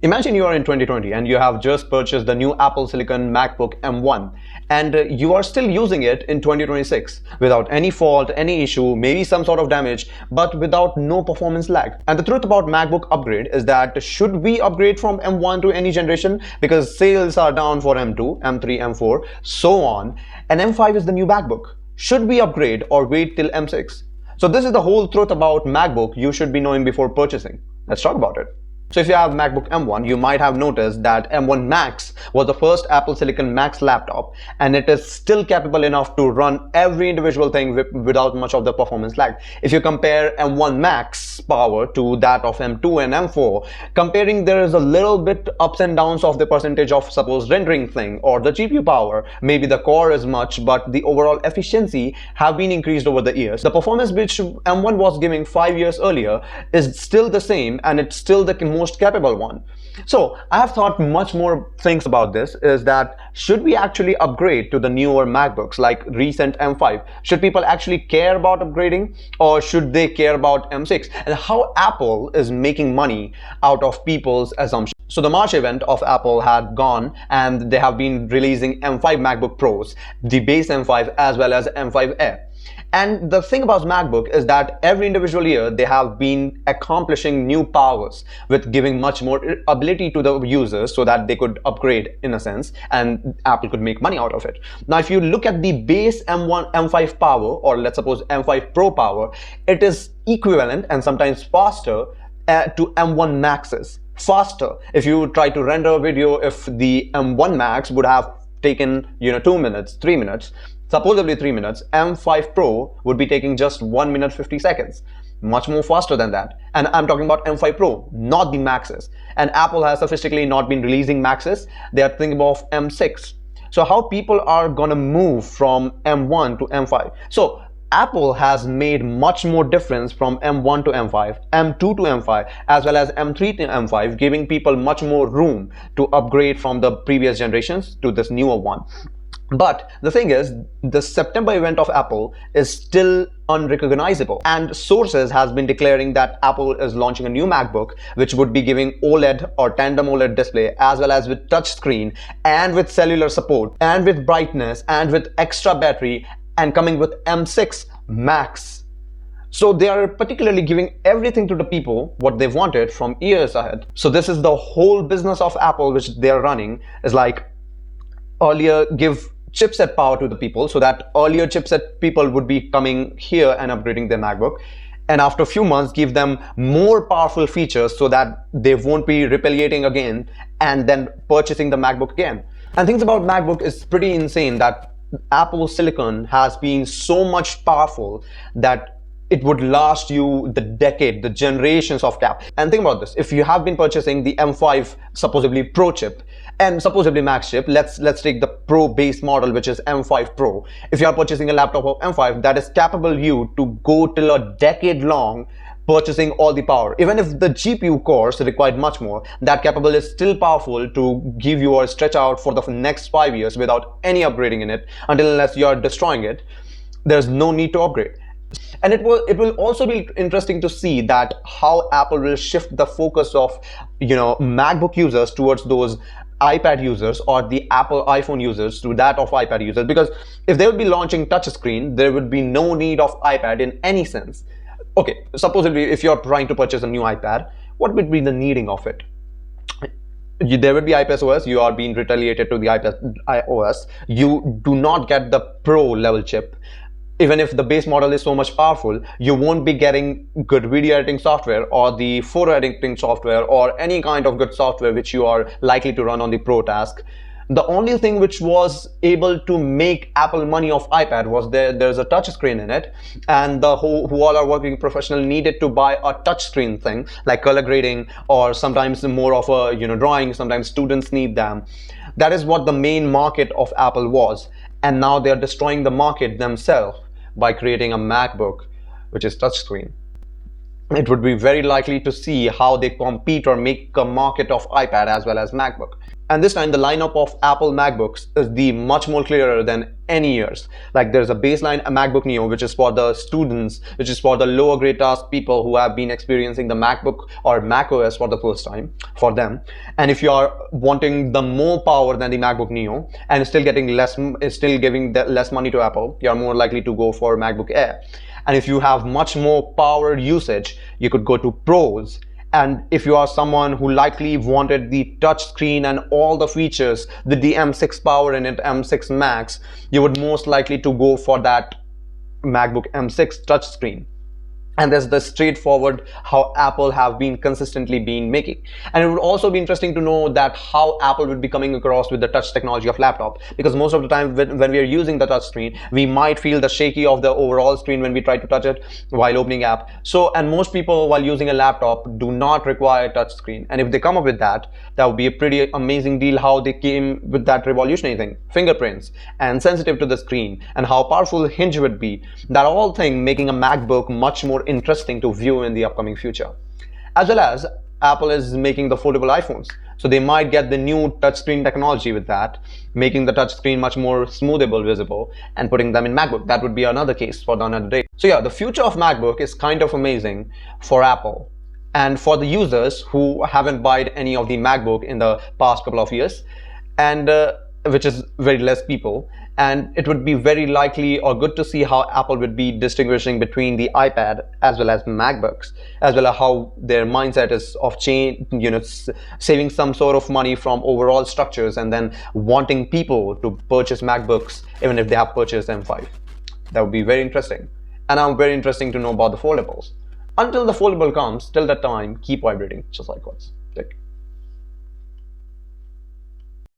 Imagine you are in 2020 and you have just purchased the new Apple Silicon MacBook M1 and you are still using it in 2026 without any fault, any issue, maybe some sort of damage, but without no performance lag. And the truth about MacBook upgrade is that should we upgrade from M1 to any generation, because sales are down for M2, M3, M4, so on, and M5 is the new MacBook. Should we upgrade or wait till M6? So this is the whole truth about MacBook you should be knowing before purchasing. Let's talk about it. So if you have MacBook M1, you might have noticed that M1 Max was the first Apple Silicon Max laptop, and it is still capable enough to run every individual thing without much of the performance lag. If you compare M1 Max power to that of M2 and M4, comparing, there is a little bit ups and downs of the percentage of suppose rendering thing or the GPU power. Maybe the core is much, but the overall efficiency have been increased over the years. The performance which M1 was giving 5 years earlier is still the same, and it's still the most capable one. So I have thought much more things about this, is that should we actually upgrade to the newer MacBooks like recent M5? Should people actually care about upgrading, or should they care about M6? And how Apple is making money out of people's assumptions. So the March event of Apple had gone, and they have been releasing M5 MacBook Pros, the base M5 as well as M5 Air. And the thing about MacBook is that every individual year they have been accomplishing new powers with giving much more ability to the users so that they could upgrade in a sense, and Apple could make money out of it. Now if you look at the base M1 M5 power, or let's suppose M5 Pro power, it is equivalent and sometimes faster to M1 Maxes. Faster. If you try to render a video, if the M1 Max would have taken 2 minutes, 3 minutes, supposedly 3 minutes, M5 Pro would be taking just 1 minute 50 seconds. Much more faster than that. And I'm talking about M5 Pro, not the Maxes. And Apple has sophisticatedly not been releasing Maxes. They are thinking of M6. So how people are gonna move from M1 to M5? So Apple has made much more difference from M1 to M5, M2 to M5, as well as M3 to M5, giving people much more room to upgrade from the previous generations to this newer one. But the thing is, the September event of Apple is still unrecognizable, and sources has been declaring that Apple is launching a new MacBook which would be giving OLED or tandem OLED display, as well as with touch screen and with cellular support and with brightness and with extra battery, and coming with M6 Max. So they are particularly giving everything to the people what they've wanted from years ahead. So this is the whole business of Apple which they are running, is like earlier give chipset power to the people, so that earlier chipset people would be coming here and upgrading their MacBook, and after a few months give them more powerful features so that they won't be retaliating again and then purchasing the MacBook again. And things about MacBook is pretty insane, that Apple Silicon has been so much powerful that it would last you the decade, the generations of cap. And think about this, if you have been purchasing the M5 supposedly Pro chip and supposedly Max chip, let's take the Pro base model, which is M5 Pro. If you are purchasing a laptop of M5, that is capable you to go till a decade long, purchasing all the power. Even if the GPU cores required much more, that capable is still powerful to give you a stretch out for the next 5 years without any upgrading in it, until unless you are destroying it. There's no need to upgrade. And it will also be interesting to see that how Apple will shift the focus of MacBook users towards those iPad users, or the Apple iPhone users to that of iPad users, because if they would be launching touchscreen, there would be no need of iPad in any sense. Okay, supposedly if you're trying to purchase a new iPad, what would be the needing of it? There would be iPad OS, you are being retaliated to the iPad OS. You do not get the Pro level chip. Even if the base model is so much powerful, you won't be getting good video editing software or the photo editing software or any kind of good software which you are likely to run on the Pro task. The only thing which was able to make Apple money off iPad was there's a touch screen in it, and who all are working professional needed to buy a touch screen thing like color grading, or sometimes more of a drawing. Sometimes students need them. That is what the main market of Apple was, and now they are destroying the market themselves by creating a MacBook which is touchscreen. It would be very likely to see how they compete or make a market of iPad as well as MacBook. And this time the lineup of Apple MacBooks is the much more clearer than any years. Like there's a baseline MacBook Neo, which is for the students, which is for the lower grade task people who have been experiencing the MacBook or Mac OS for the first time for them. And if you are wanting the more power than the MacBook Neo and still giving less money to Apple, you are more likely to go for MacBook Air. And if you have much more power usage, you could go to Pros. And if you are someone who likely wanted the touch screen and all the features with the M6 power in it, M6 Max, you would most likely to go for that MacBook M6 touchscreen. And there's the straightforward how Apple have been consistently making. And it would also be interesting to know that how Apple would be coming across with the touch technology of laptop, because most of the time when we are using the touch screen, we might feel the shaky of the overall screen when we try to touch it while opening app. So, and most people while using a laptop do not require touch screen. And if they come up with that, that would be a pretty amazing deal how they came with that revolutionary thing. Fingerprints and sensitive to the screen and how powerful hinge would be. That all thing making a MacBook much more interesting to view in the upcoming future. As well as Apple is making the foldable iPhones, so they might get the new touchscreen technology with that, making the touchscreen much more smoothable, visible, and putting them in MacBook. That would be another case for another day. So yeah, the future of MacBook is kind of amazing for Apple and for the users who haven't bought any of the MacBook in the past couple of years, and which is very less people. And it would be very likely or good to see how Apple would be distinguishing between the iPad as well as MacBooks, as well as how their mindset is of saving some sort of money from overall structures and then wanting people to purchase MacBooks even if they have purchased M5. That would be very interesting. And I'm very interesting to know about the foldables. Until the foldable comes, till that time, keep vibrating, just like what's tick.